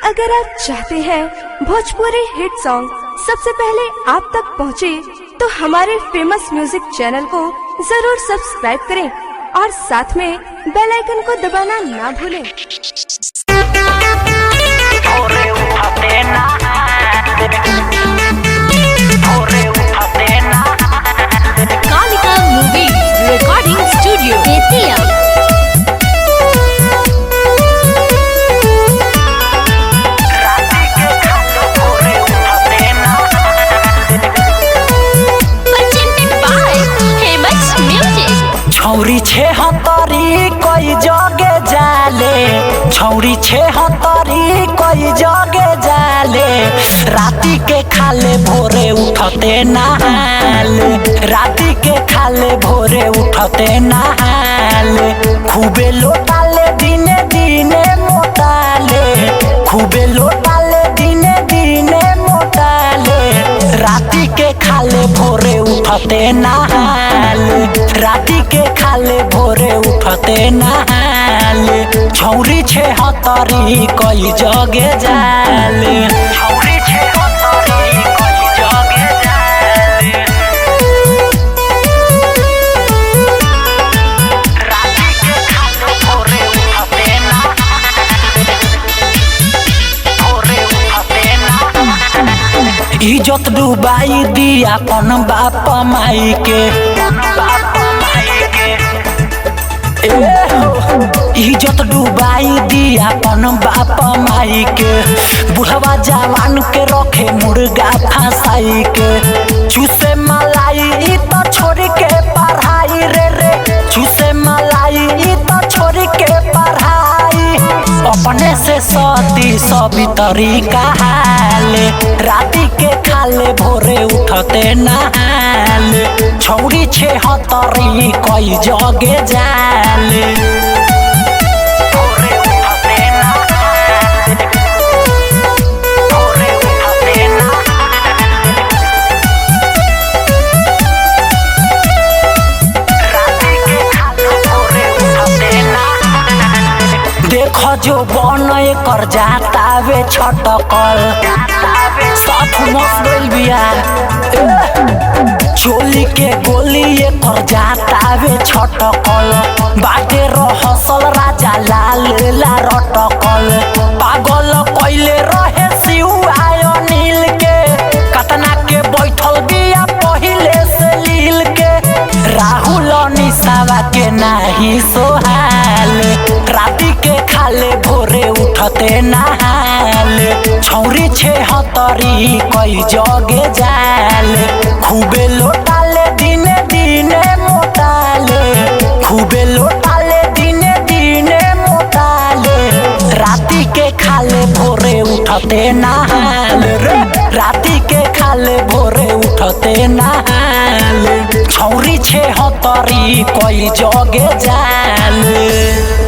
अगर आप चाहते हैं भोजपुरी हिट सॉन्ग सबसे पहले आप तक पहुंचे, तो हमारे फेमस म्यूजिक चैनल को जरूर सब्सक्राइब करें और साथ में बेल आइकन को दबाना ना भूलें। Kalika movie recording studio Bettiah. छौरी 76 कोई जगे जाले, छौरी 76 कोई जगे जाले, राती के खाले भोरे उठते नहाले, राती के खाले भोरे उठते नहाले, खूबे लोटाले दिने दिने मोटाले, खूबे लोटाले दिने दिने मोटाले, राती के खाले भोरे उठते नहाले, राती के खाले भोरे उठते नहाले, छौरी 76 कोई जगे जाले, छौरी 76 कोई जगे जाले, राती के खाले भोरे उठते नहाले, भोरे उठते नहाले, इज्जत डुबाई दिया अपन बाप माई के, इज्जत डुबाई दिया अपन बाप माई के, बुढ़वा जवान के रखे मुर्गा फंसाई के, चूसे मलाई तो छोड़ के पढ़ाई रे, चूसे मलाई तो छोड़ के पढ़ाई, अपने से सती सभी तरीका हाले, राती के खाले भोरे उठते नहाले, छौरी 76 कोई जगे जाले, भोरे उठते नहाले, भोरे उठते नहाले, राती के खाले भोरे उठते नहाले, देखो जो बन कर जाता वे छटकल, साफ मस्ल बिया, चोली के गोली कर जाता वे छटकल, बाटे रहसल राजा लाल ला रटकल, पागल कैले रहे शिव आयो नील के, कतना के बैठल बिया पहिले से लील के, राहुल निसावा के नाही सोहाले, राती के खाले भोरे उठते नहाले, छौरी 76 कोई जगे जाले, खूबे लोटाले दिने दिने मोटाले, खूबे लोटाले दिने दिने मोटाले, राती के खाले भोरे उठते नहाले रे, राती के खाले भोरे उठते नहाले, छौरी 76 कोई जगे जाले।